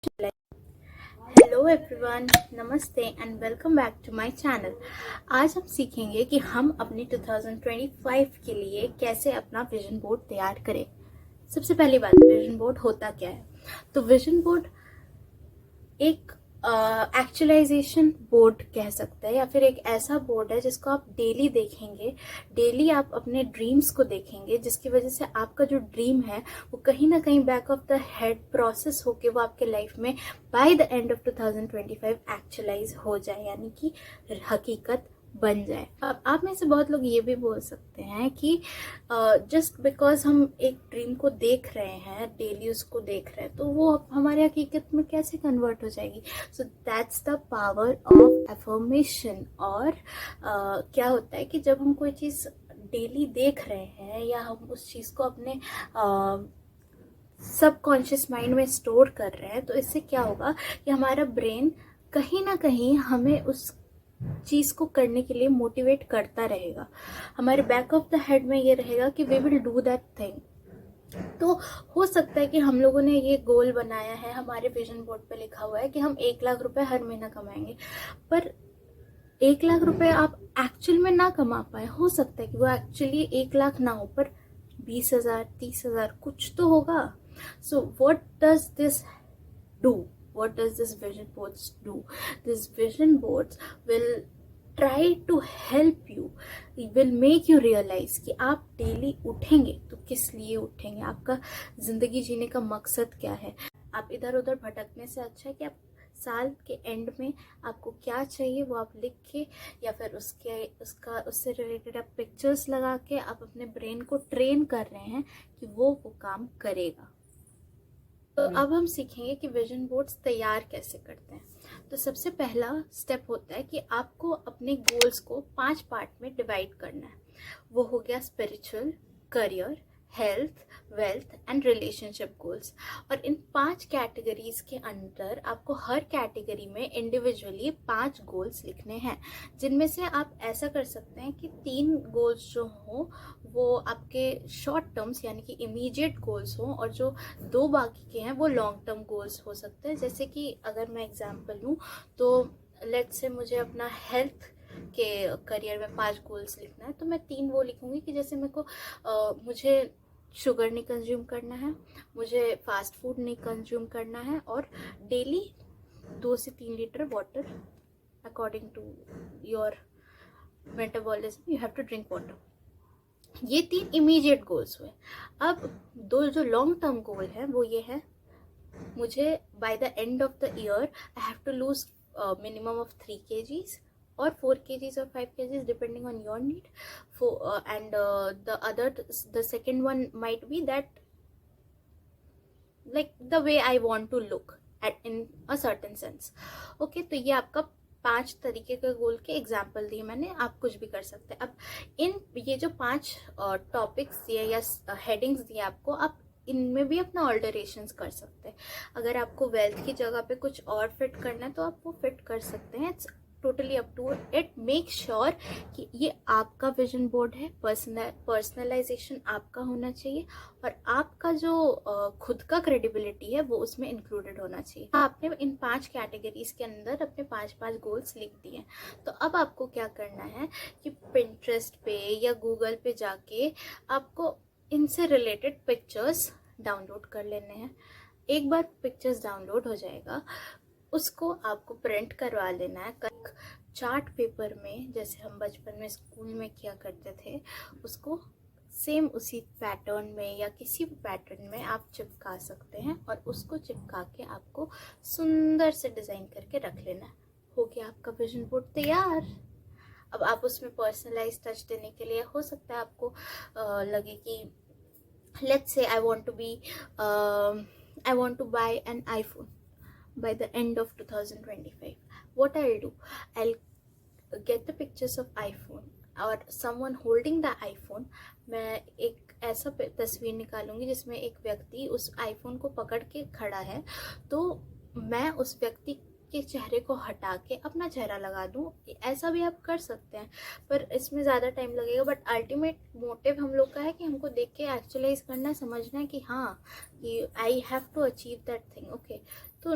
Hello everyone, नमस्ते and welcome back to my channel. आज हम सीखेंगे कि हम अपने 2025 के लिए कैसे अपना विजन बोर्ड तैयार करें। सबसे पहली बात, विजन बोर्ड होता क्या है? तो विजन बोर्ड एक एक्चुअलाइजेशन बोर्ड कह सकते हैं, या फिर एक ऐसा बोर्ड है जिसको आप डेली देखेंगे। डेली आप अपने ड्रीम्स को देखेंगे, जिसकी वजह से आपका जो ड्रीम है वो कहीं ना कहीं back of the head process होके वो आपके लाइफ में bye the end of 2025 actualise हो जाए, यानी कि हकीकत बन जाए। अब आप में से बहुत लोग ये भी बोल सकते हैं कि जस्ट बिकॉज हम एक ड्रीम को देख रहे हैं, डेली उसको देख रहे हैं, तो वो हमारे हकीकत में कैसे कन्वर्ट हो जाएगी। So that's the power of affirmation. और क्या होता है कि जब हम कोई चीज़ डेली देख रहे हैं या हम उस चीज़ को अपने सबकॉन्शियस माइंड में स्टोर कर रहे हैं, तो इससे क्या होगा कि हमारा ब्रेन कहीं ना कहीं हमें उस चीज़ को करने के लिए मोटिवेट करता रहेगा। हमारे बैक ऑफ द हेड में ये रहेगा कि we will do that thing. तो हो सकता है कि हम लोगों ने ये गोल बनाया है, हमारे विजन बोर्ड पे लिखा हुआ है कि हम 1 लाख रुपए हर महीना कमाएंगे, पर 1 लाख रुपए आप एक्चुअल में ना कमा पाए। हो सकता है कि वो एक्चुअली 1 लाख ना हो, पर 20,000 30,000 कुछ तो होगा। So what does this do? What does this vision boards do? This vision boards will try to help you, will make you realize कि आप डेली उठेंगे तो किस लिए उठेंगे, आपका जिंदगी जीने का मकसद क्या है। आप इधर उधर भटकने से अच्छा है कि आप साल के एंड में आपको क्या चाहिए वो आप लिख के, या फिर उससे रिलेटेड आप पिक्चर्स लगा के आप अपने ब्रेन को ट्रेन कर रहे हैं कि वो काम करेगा। तो अब हम सीखेंगे कि विजन बोर्ड्स तैयार कैसे करते हैं। तो सबसे पहला स्टेप होता है कि आपको अपने गोल्स को 5 पार्ट में डिवाइड करना है। वो हो गया spiritual, career, health, wealth and relationship goals. और इन 5 कैटेगरीज के अंदर आपको हर कैटेगरी में इंडिविजुअली 5 गोल्स लिखने हैं, जिनमें से आप ऐसा कर सकते हैं कि 3 गोल्स जो हों वो आपके शॉर्ट टर्म्स यानी कि इमीडिएट गोल्स हों, और जो 2 बाकी के हैं वो लॉन्ग टर्म गोल्स हो सकते हैं। जैसे कि अगर मैं एग्जांपल लूँ तो लेट्स से मुझे अपना हेल्थ के करियर में 5 गोल्स लिखना है, तो मैं 3 वो लिखूंगी कि जैसे मेरे को मुझे शुगर नहीं कंज्यूम करना है, मुझे फास्ट फूड नहीं कंज्यूम करना है, और डेली 2 से 3 litre water according to your metabolism you have to drink water. ये 3 इमीडिएट गोल्स हुए। अब 2 जो लॉन्ग टर्म गोल है वो ये है, मुझे by the end of the year I have to lose minimum of 3 kgs or 4 kgs or 5 kgs depending on your need. And the second one might be that like the way I want to look at in a certain sense. Okay, तो ये आपका 5 तरीके के गोल के example दिए मैंने, आप कुछ भी कर सकते हैं। अब इन ये जो 5 टॉपिक्स दिए या हेडिंग्स दिए आपको, आप इनमें भी अपना ऑल्टरेशंस कर सकते हैं। अगर आपको वेल्थ की जगह पे कुछ और फिट करना है तो आप वो फिट कर सकते हैं। It's totally up to it. Make sure कि ये आपका विजन बोर्ड है, पर्सनलाइजेशन आपका होना चाहिए, और आपका जो खुद का क्रेडिबिलिटी है वो उसमें इंक्लूडेड होना चाहिए। आपने इन 5 कैटेगरीज के अंदर अपने 5 गोल्स लिख दिए। तो अब आपको क्या करना है कि पिंटरेस्ट पे या गूगल पे जाके आपको इनसे रिलेटेड पिक्चर्स डाउनलोड कर लेने हैं। एक बार पिक्चर्स डाउनलोड हो जाएगा, उसको आपको प्रिंट करवा लेना है। चार्ट पेपर में जैसे हम बचपन में स्कूल में किया करते थे, उसको सेम उसी पैटर्न में या किसी भी पैटर्न में आप चिपका सकते हैं, और उसको चिपका के आपको सुंदर से डिज़ाइन करके रख लेना है। हो गया आपका विजन बोर्ड तैयार। अब आप उसमें पर्सनलाइज टच देने के लिए हो सकता है आपको लगे कि let's say I want to buy an iPhone by the end of 2025. What I'll do, I'll get the pictures of iPhone और someone holding the iPhone. मैं एक ऐसा तस्वीर निकालूंगी जिसमें एक व्यक्ति उस आईफोन को पकड़ के खड़ा है, तो मैं उस व्यक्ति के चेहरे को हटा के अपना चेहरा लगा दूं। ऐसा भी आप कर सकते हैं, पर इसमें ज़्यादा टाइम लगेगा। बट अल्टीमेट मोटिव हम लोग का है कि हमको देख के एक्चुअलाइज करना, समझना है कि हाँ, कि I have to achieve that thing. Okay, तो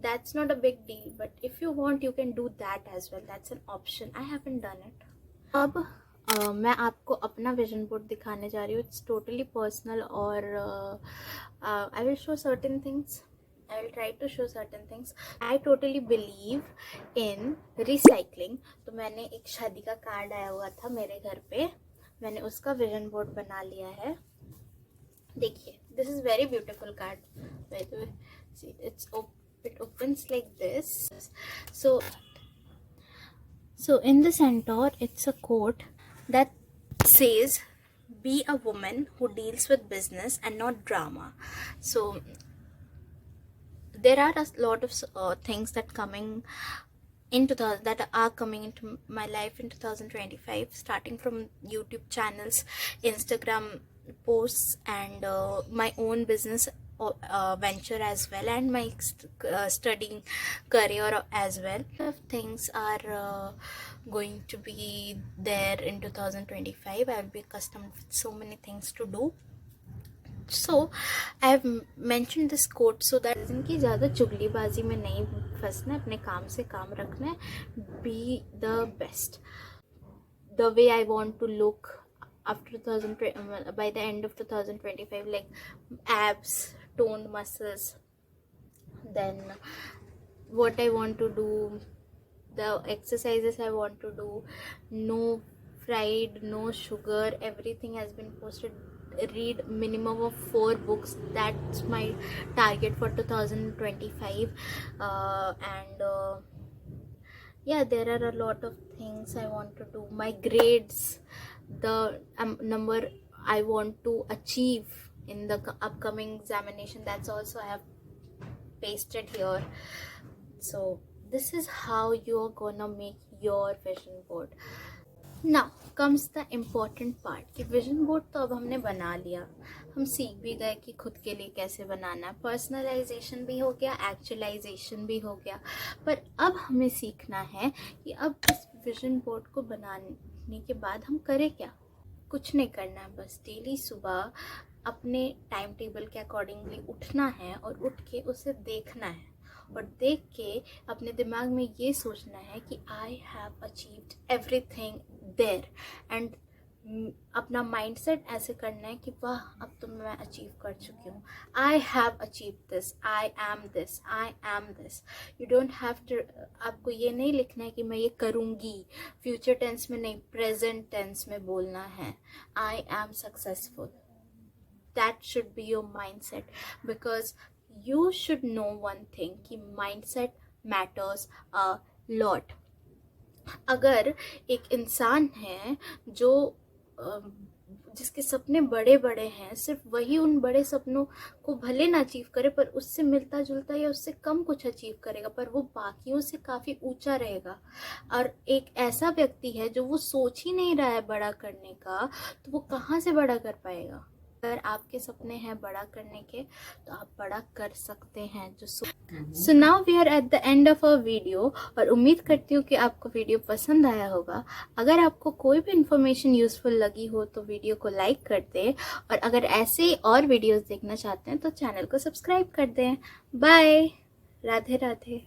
that's not a big deal, but if you want you can do that as well. That's an option. I haven't done it. अब मैं आपको अपना विजन बोर्ड दिखाने जा रही हूँ. It's totally personal और I will show certain things. I will try to show certain things. I totally believe in recycling. तो मैंने एक शादी का कार्ड आया हुआ था मेरे घर पे, मैंने उसका विजन बोर्ड बना लिया है. देखिए, this is very beautiful card. By the way, see, it opens like this. So in the center, it's a quote that says, "Be a woman who deals with business and not drama." So there are a lot of things that are coming into my life in 2025, starting from YouTube channels, Instagram posts, and my own business venture as well, and my studying career as well. A lot of things are going to be there in 2025. I'll be accustomed with so many things to do. So I have mentioned this quote so that इनकी ज़्यादा चुगलीबाजी में नहीं फंसना, अपने काम से काम रखना है. Be the best, the way I want to look after 2020, by the end of 2025, like abs, toned muscles, then what I want to do, the exercises I want to do, no fried, no sugar, everything has been posted. Read minimum of 4 books. That's my target for 2025. Yeah, there are a lot of things I want to do. My grades, the number I want to achieve in the upcoming examination, that's also I have pasted here. So this is how you're gonna make your vision board. Now comes the important part कि vision board तो अब हमने बना लिया, हम सीख भी गए कि खुद के लिए कैसे बनाना है. पर्सनलाइजेशन भी हो गया, एक्चुअलाइजेशन भी हो गया, पर अब हमें सीखना है कि अब इस विजन बोर्ड को बनाने के बाद हम करें क्या. कुछ नहीं करना है, बस डेली सुबह अपने टाइम टेबल के अकॉर्डिंगली उठना है और उठ के उसे देखना है, और देख के अपने दिमाग में ये सोचना है कि I have achieved everything there, and अपना माइंडसेट ऐसे करना है कि वाह अब तो मैं अचीव कर चुकी हूँ. I have achieve this, I am this, I am this. You don't have to, आपको ये नहीं लिखना है कि मैं ये करूँगी, फ्यूचर टेंस में नहीं, प्रेजेंट टेंस में बोलना है. I am successful. That should be your mindset, because you should know one thing कि mindset matters a lot. अगर एक इंसान है जो जिसके सपने बड़े बड़े हैं, सिर्फ वही उन बड़े सपनों को भले ना अचीव करे, पर उससे मिलता जुलता या उससे कम कुछ अचीव करेगा, पर वो बाकियों से काफ़ी ऊंचा रहेगा. और एक ऐसा व्यक्ति है जो वो सोच ही नहीं रहा है बड़ा करने का, तो वो कहाँ से बड़ा कर पाएगा. अगर आपके सपने हैं बड़ा करने के, तो आप बड़ा कर सकते हैं. So now we are at the end of our video, और उम्मीद करती हूँ कि आपको वीडियो पसंद आया होगा. अगर आपको कोई भी इन्फॉर्मेशन यूजफुल लगी हो तो वीडियो को लाइक कर दें, और अगर ऐसे ही और वीडियोस देखना चाहते हैं तो चैनल को सब्सक्राइब कर दें. बाय, राधे राधे.